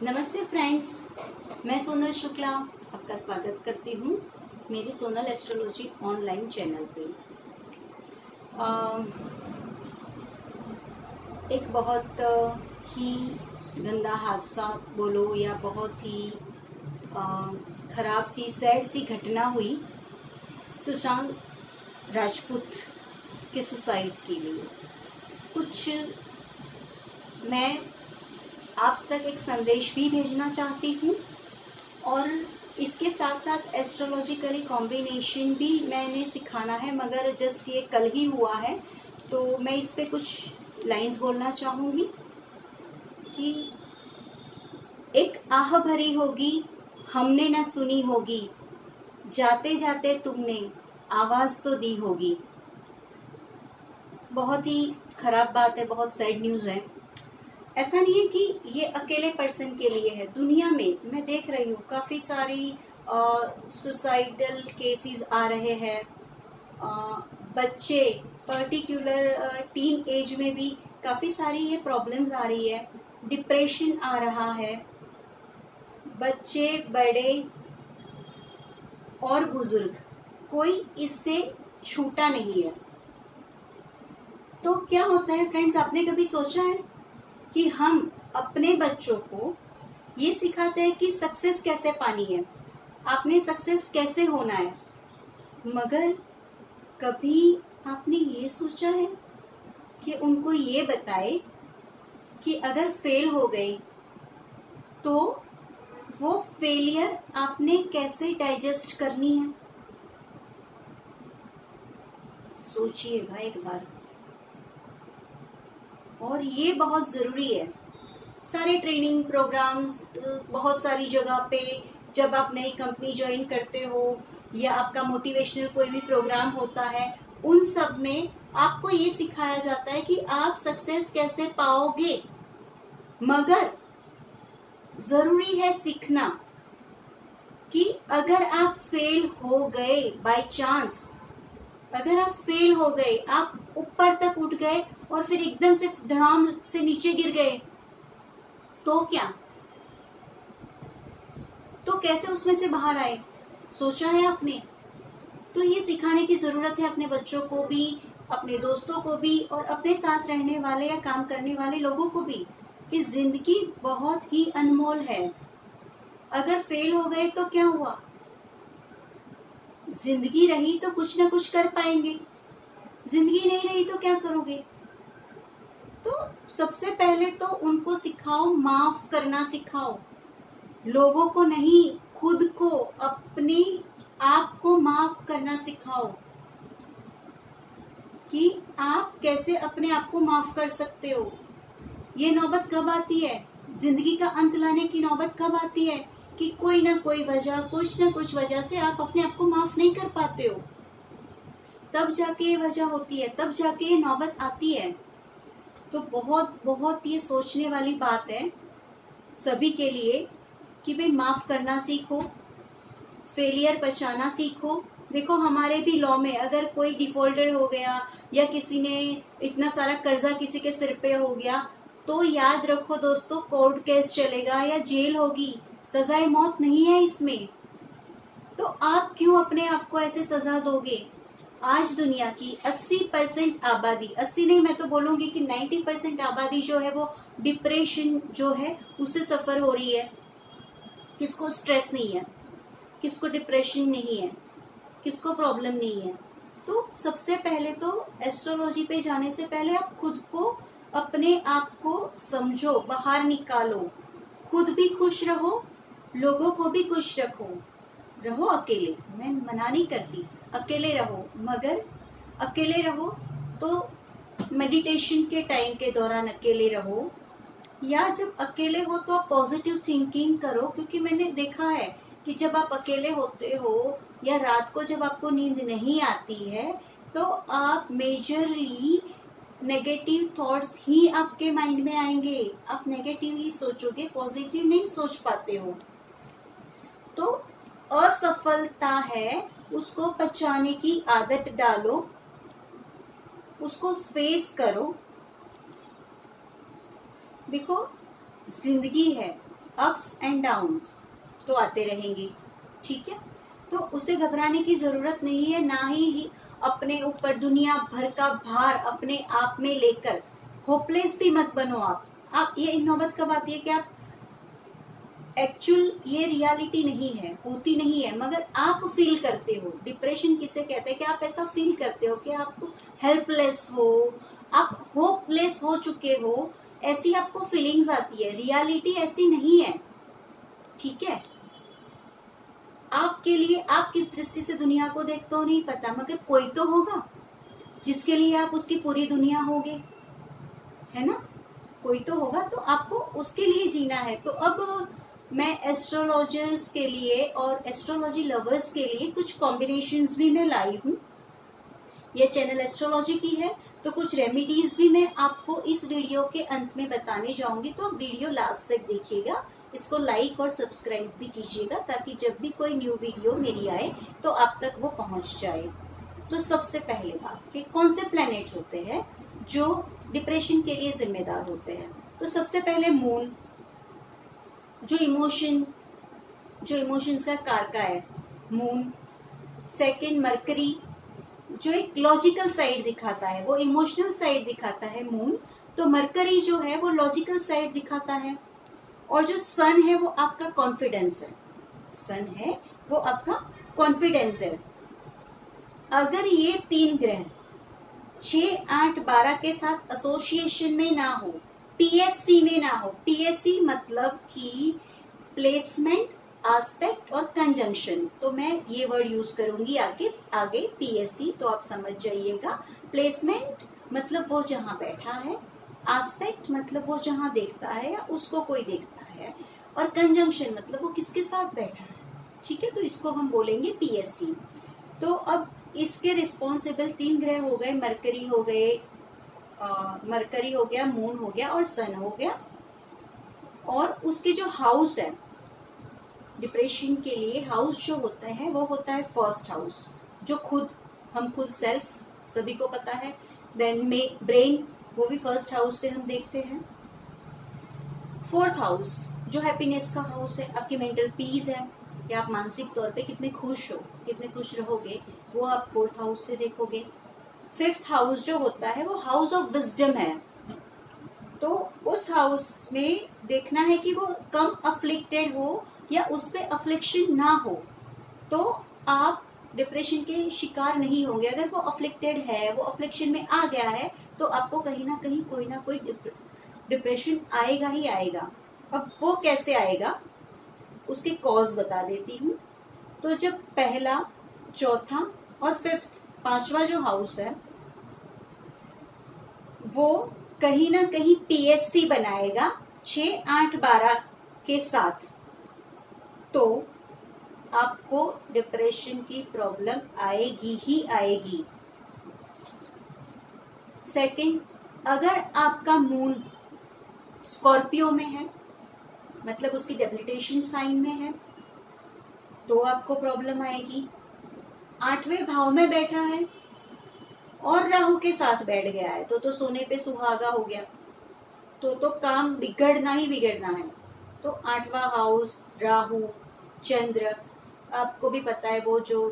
नमस्ते फ्रेंड्स, मैं सोनल शुक्ला आपका स्वागत करती हूँ मेरी सोनल एस्ट्रोलॉजी ऑनलाइन चैनल पे। एक बहुत ही गंदा हादसा बोलो या बहुत ही ख़राब सी सैड सी घटना हुई सुशांत राजपूत के सुसाइड के लिए। कुछ मैं आप तक एक संदेश भी भेजना चाहती हूँ और इसके साथ साथ एस्ट्रोलॉजिकली कॉम्बिनेशन भी मैंने सिखाना है, मगर जस्ट ये कल ही हुआ है तो मैं इस पे कुछ लाइंस बोलना चाहूँगी कि एक आह भरी होगी हमने न सुनी होगी, जाते जाते तुमने आवाज़ तो दी होगी। बहुत ही ख़राब बात है, बहुत सैड न्यूज़ है। ऐसा नहीं है कि ये अकेले पर्सन के लिए है, दुनिया में मैं देख रही हूँ काफ़ी सारी सुसाइडल केसेस आ रहे हैं। बच्चे पर्टिकुलर टीन एज में भी काफ़ी सारी ये प्रॉब्लम्स आ रही है, डिप्रेशन आ रहा है। बच्चे, बड़े और बुजुर्ग, कोई इससे छूटा नहीं है। तो क्या होता है फ्रेंड्स, आपने कभी सोचा है कि हम अपने बच्चों को ये सिखाते हैं कि सक्सेस कैसे पानी है, आपने सक्सेस कैसे होना है, मगर कभी आपने ये सोचा है कि उनको ये बताए कि अगर फेल हो गए तो वो फेलियर आपने कैसे डाइजेस्ट करनी है? सोचिएगा एक बार। और ये बहुत ज़रूरी है। सारे ट्रेनिंग प्रोग्राम्स बहुत सारी जगह पे, जब आप नई कंपनी ज्वाइन करते हो या आपका मोटिवेशनल कोई भी प्रोग्राम होता है, उन सब में आपको ये सिखाया जाता है कि आप सक्सेस कैसे पाओगे। मगर ज़रूरी है सीखना कि अगर आप फेल हो गए बाय चांस, अगर आप फेल हो गए, आप ऊपर तक उठ गए और फिर एकदम से धड़ाम से नीचे गिर गए, तो क्या? तो कैसे उसमें से बाहर आए? सोचा है आपने? तो ये सिखाने की ज़रूरत है अपने बच्चों को भी, अपने दोस्तों को भी और अपने साथ रहने वाले या काम करने वाले लोगों को भी, कि ज़िंदगी बहुत ही अनमोल है। अगर फेल हो गए तो क्या हुआ? जिंदगी रही तो कुछ ना कुछ कर पाएंगे, जिंदगी नहीं रही तो क्या करोगे? तो सबसे पहले तो उनको सिखाओ, माफ करना सिखाओ। लोगों को नहीं, खुद को, अपने आप को माफ करना सिखाओ कि आप कैसे अपने आप को माफ कर सकते हो। ये नौबत कब आती है, जिंदगी का अंत लाने की नौबत कब आती है कि कोई ना कोई वजह, कुछ ना कुछ वजह से आप अपने आप को माफ नहीं कर पाते हो। तब जाके ये वजह होती है, तब जाके ये नौबत आती है। तो बहुत बहुत ये सोचने वाली बात है सभी के लिए कि भाई माफ करना सीखो, फेलियर बचाना सीखो। देखो हमारे भी लॉ में अगर कोई डिफॉल्टर हो गया या किसी ने इतना सारा कर्जा किसी के सिर पे हो गया, तो याद रखो दोस्तों, कोर्ट केस चलेगा या जेल होगी, सजाए मौत नहीं है इसमें। तो आप क्यों अपने आप को ऐसे सजा दोगे? आज दुनिया की 80% आबादी, 80 नहीं मैं तो बोलूंगी कि 90% आबादी जो है वो डिप्रेशन जो है उससे सफर हो रही है। किसको स्ट्रेस नहीं है, किसको डिप्रेशन नहीं है, किसको प्रॉब्लम नहीं है? तो सबसे पहले तो एस्ट्रोलॉजी पे जाने से पहले आप खुद को, अपने आप को समझो, बाहर निकालो, खुद भी खुश रहो, लोगों को भी खुश रखो। रहो अकेले, मैं मना नहीं करती, अकेले रहो, मगर अकेले रहो तो मेडिटेशन के टाइम के दौरान अकेले रहो, या जब अकेले हो तो आप पॉजिटिव थिंकिंग करो। क्योंकि मैंने देखा है कि जब आप अकेले होते हो या रात को जब आपको नींद नहीं आती है तो आप मेजरली नेगेटिव थॉट्स ही आपके माइंड में आएंगे, आप नेगेटिव ही सोचोगे, पॉजिटिव नहीं सोच पाते हो। तो असफलता है, उसको पचाने की आदत डालो, उसको फेस करो। देखो जिंदगी है, अप्स एंड डाउन्स तो आते रहेंगे, ठीक है। तो उसे घबराने की जरूरत नहीं है, ना ही अपने ऊपर दुनिया भर का भार अपने आप में लेकर होपलेस भी मत बनो आप ये नौबत कब आती है कि आप एक्चुअल, ये रियलिटी नहीं है, होती नहीं है, मगर आप फील करते हो। डिप्रेशन किसे कहते हैं कि आप ऐसा फील करते हो कि आप हेल्पलेस हो, आप होपलेस हो चुके हो, ऐसी आपको फीलिंग्स आती है। रियलिटी ऐसी नहीं है, ठीक है। आपके लिए आप किस दृष्टि से दुनिया को देखते हो नहीं पता, मगर कोई तो होगा जिसके लिए आप उसकी पूरी दुनिया होगे, है ना। कोई तो होगा, तो आपको उसके लिए जीना है। तो अब मैं एस्ट्रोलॉजर्स के लिए और एस्ट्रोलॉजी लवर्स के लिए कुछ कॉम्बिनेशंस भी मैं लाई हूँ। ये चैनल एस्ट्रोलॉजी की है, तो कुछ रेमेडीज भी मैं आपको इस वीडियो के अंत में बताने जाऊंगी। तो आप वीडियो लास्ट तक देखिएगा, इसको लाइक और सब्सक्राइब भी कीजिएगा, ताकि जब भी कोई न्यू वीडियो मेरी आए तो आप तक वो पहुंच जाए। तो सबसे पहले बात कि कौन से प्लैनेट होते हैं जो डिप्रेशन के लिए जिम्मेदार होते हैं। तो सबसे पहले मून, जो इमोशंस का कारका है, मून। सेकंड मरकरी, जो एक लॉजिकल साइड दिखाता है, वो इमोशनल साइड दिखाता है मून। तो मरकरी जो है वो लॉजिकल साइड दिखाता है। और जो सन है वो आपका कॉन्फिडेंस है, सन है वो आपका कॉन्फिडेंस है। अगर ये 3 ग्रह 6, 8, 12 के साथ एसोसिएशन में ना हो, पीएससी में ना हो, पीएससी मतलब कि प्लेसमेंट, एस्पेक्ट और कंजंक्शन, तो मैं ये वर्ड यूज करूंगी आगे पीएससी, तो आप समझ जाइएगा। प्लेसमेंट मतलब वो जहां बैठा है, एस्पेक्ट मतलब वो जहां देखता है या उसको कोई देखता है, और कंजंक्शन मतलब वो किसके साथ बैठा है, ठीक है। तो इसको हम बोलेंगे पीएससी। तो अब इसके रिस्पॉन्सिबल 3 ग्रह हो गए, मरकरी हो गया, मून हो गया और सन हो गया। और उसके जो हाउस है डिप्रेशन के लिए, हाउस जो होता है वो होता है फर्स्ट हाउस, जो हम खुद सेल्फ, सभी को पता है। देन में ब्रेन, वो भी फर्स्ट हाउस से हम देखते हैं। फोर्थ हाउस जो हैप्पीनेस का हाउस है, आपकी मेंटल पीस है कि आप मानसिक तौर पे कितने खुश हो, कितने खुश रहोगे, वो आप फोर्थ हाउस से देखोगे। फिफ्थ हाउस जो होता है वो हाउस ऑफ विजडम है, तो उस हाउस में देखना है कि वो कम अफ्लिक्टेड हो या उस पे अफ्लिक्शन ना हो, तो आप डिप्रेशन के शिकार नहीं होंगे। अगर वो अफ्लिक्टेड है, वो अफ्लिक्शन में आ गया है, तो आपको कहीं ना कोई डिप्रेशन आएगा ही आएगा। अब वो कैसे आएगा उसके कॉज बता देती हूँ। तो जब पहला, चौथा और फिफ्थ, 5वां जो हाउस है वो कहीं ना कहीं पीएससी बनाएगा 6, 8, 12 के साथ, तो आपको डिप्रेशन की प्रॉब्लम आएगी ही आएगी। सेकंड, अगर आपका मून स्कॉर्पियो में है, मतलब उसकी डेबिलिटेशन साइन में है, तो आपको प्रॉब्लम आएगी। 8वें भाव में बैठा है और राहु के साथ बैठ गया है, तो सोने पे सुहागा हो गया, तो काम बिगड़ना ही बिगड़ना है। तो 8वां हाउस, राहु, चंद्र, आपको भी पता है वो जो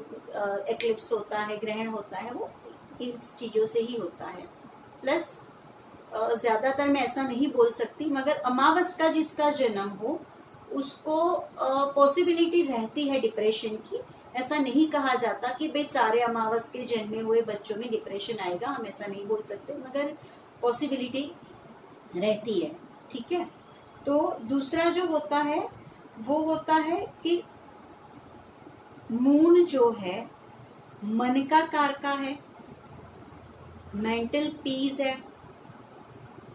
एक्लिप्स होता है, ग्रहण होता है, वो इन चीजों से ही होता है। प्लस ज्यादातर मैं ऐसा नहीं बोल सकती, मगर अमावस का जिसका जन्म हो उसको पॉसिबिलिटी रहती है डिप्रेशन की। ऐसा नहीं कहा जाता कि भाई सारे अमावस के जन्मे हुए बच्चों में डिप्रेशन आएगा, हम ऐसा नहीं बोल सकते, मगर पॉसिबिलिटी रहती है, ठीक है। तो दूसरा जो होता है वो होता है कि मून जो है मन का कारका है, मेंटल पीस है,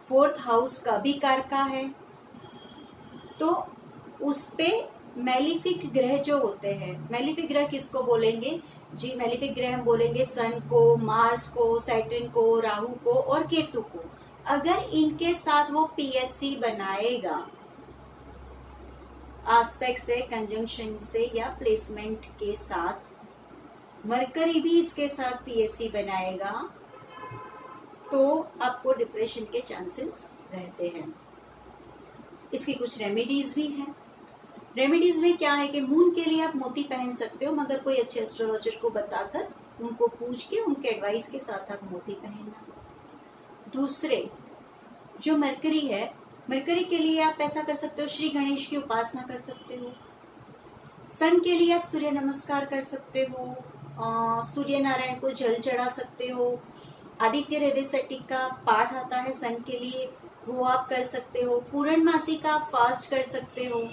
फोर्थ हाउस का भी कारका है। तो उस पे मैलिफिक ग्रह जो होते हैं, मैलिफिक ग्रह किसको बोलेंगे जी, मैलिफिक ग्रह हम बोलेंगे सन को, मार्स को, सैटर्न को, राहु को और केतु को। अगर इनके साथ वो पीएससी बनाएगा एस्पेक्ट से, कंजंक्शन से या प्लेसमेंट के साथ, मरकरी भी इसके साथ पीएससी बनाएगा, तो आपको डिप्रेशन के चांसेस रहते हैं। इसकी कुछ रेमेडीज भी हैं। रेमेडीज में क्या है कि मून के लिए आप मोती पहन सकते हो, मगर कोई अच्छे एस्ट्रोलॉजर को बताकर उनको पूछ के उनके एडवाइस के साथ आप मोती पहनना। दूसरे जो मरकरी है, मरकरी के लिए आप ऐसा कर सकते हो, श्री गणेश की उपासना कर सकते हो। सन के लिए आप सूर्य नमस्कार कर सकते हो, सूर्य नारायण को जल चढ़ा सकते हो। आदित्य हृदय षट्टिक का पाठ आता है सन के लिए, वो आप कर सकते हो। पूर्णमासी का आप फास्ट कर सकते हो।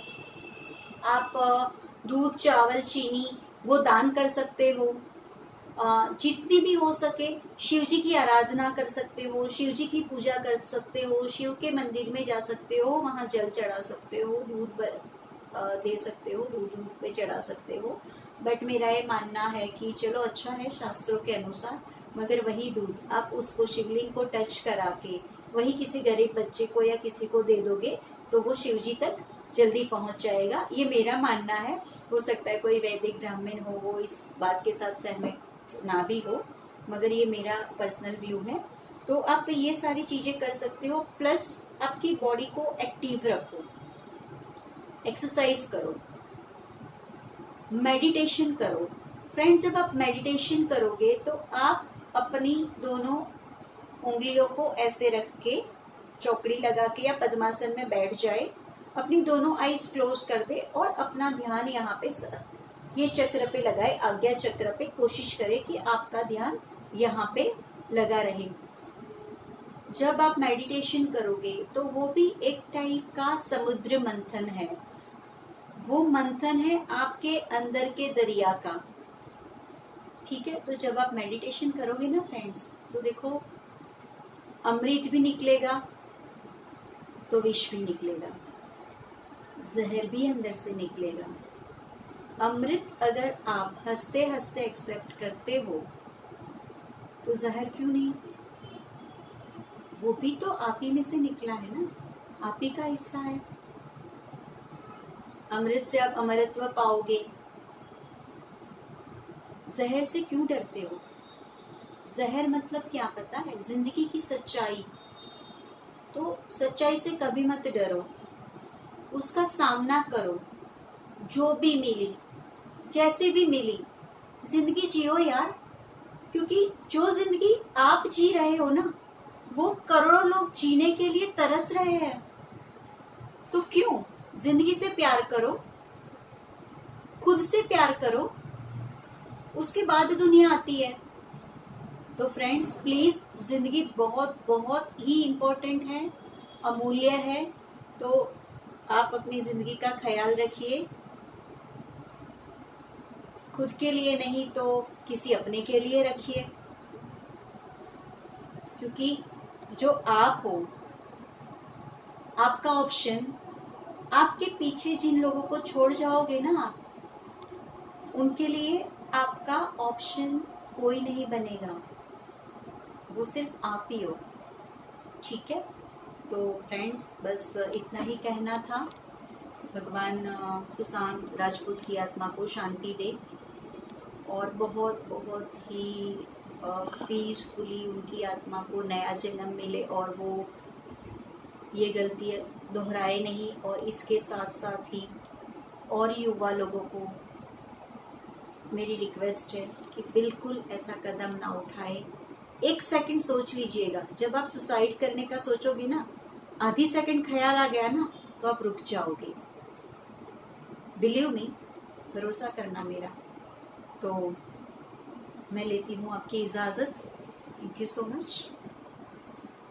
आप दूध, चावल, चीनी वो दान कर सकते हो। जितनी भी हो सके शिव जी की आराधना कर सकते हो, शिव जी की पूजा कर सकते हो, शिव के मंदिर में जा सकते हो, वहाँ जल चढ़ा सकते हो, दूध दे सकते हो, दूध पे चढ़ा सकते हो। बट मेरा ये मानना है कि चलो अच्छा है शास्त्रों के अनुसार, मगर वही दूध आप उसको शिवलिंग को टच करा के वही किसी गरीब बच्चे को या किसी को दे दोगे तो वो शिव जी तक जल्दी पहुंच जाएगा। ये मेरा मानना है। हो सकता है कोई वैदिक ब्राह्मण हो वो इस बात के साथ सहमत ना भी हो, मगर ये मेरा पर्सनल व्यू है। तो आप ये सारी चीजें कर सकते हो। प्लस आपकी बॉडी को एक्टिव रखो, एक्सरसाइज करो, मेडिटेशन करो। फ्रेंड्स, जब आप मेडिटेशन करोगे तो आप अपनी दोनों उंगलियों को ऐसे रख के चौकड़ी लगा के या पद्मासन में बैठ जाए, अपनी दोनों आईज क्लोज कर दे और अपना ध्यान यहाँ पे ये चक्र पे लगाए, आज्ञा चक्र पे। कोशिश करें कि आपका ध्यान यहाँ पे लगा रहे। जब आप मेडिटेशन करोगे तो वो भी एक टाइप का समुद्र मंथन है। वो मंथन है आपके अंदर के दरिया का। ठीक है, तो जब आप मेडिटेशन करोगे ना फ्रेंड्स, तो देखो अमृत भी निकलेगा तो विष भी निकलेगा, जहर भी अंदर से निकलेगा। अमृत अगर आप हंसते हंसते एक्सेप्ट करते हो तो जहर क्यों नहीं? वो भी तो आप ही में से निकला है ना, आप ही का हिस्सा है। अमृत से आप अमरत्व पाओगे। जहर से क्यों डरते हो? जहर मतलब क्या पता है? जिंदगी की सच्चाई। तो सच्चाई से कभी मत डरो, उसका सामना करो। जो भी मिली, जैसे भी मिली, जिंदगी जियो यार। क्योंकि जो जिंदगी आप जी रहे हो ना, वो करोड़ों लोग जीने के लिए तरस रहे हैं। तो क्यों? जिंदगी से प्यार करो, खुद से प्यार करो, उसके बाद दुनिया आती है। तो फ्रेंड्स प्लीज, जिंदगी बहुत बहुत ही इम्पोर्टेंट है, अमूल्य है। तो आप अपनी जिंदगी का ख्याल रखिए, खुद के लिए नहीं तो किसी अपने के लिए रखिए। क्योंकि जो आप हो, आपका ऑप्शन, आपके पीछे जिन लोगों को छोड़ जाओगे ना आप, उनके लिए आपका ऑप्शन कोई नहीं बनेगा, वो सिर्फ आप ही हो। ठीक है, तो फ्रेंड्स बस इतना ही कहना था। भगवान सुशांत राजपूत की आत्मा को शांति दे और बहुत बहुत ही पीसफुली उनकी आत्मा को नया जन्म मिले और वो ये गलती दोहराए नहीं। और इसके साथ साथ ही और युवा लोगों को मेरी रिक्वेस्ट है कि बिल्कुल ऐसा कदम ना उठाए। एक सेकंड सोच लीजिएगा, जब आप सुसाइड करने का सोचोगे ना, आधी सेकंड ख्याल आ गया ना तो आप रुक जाओगे। बिलीव मी, भरोसा करना मेरा। तो मैं लेती हूँ आपकी इजाज़त। Thank you so much.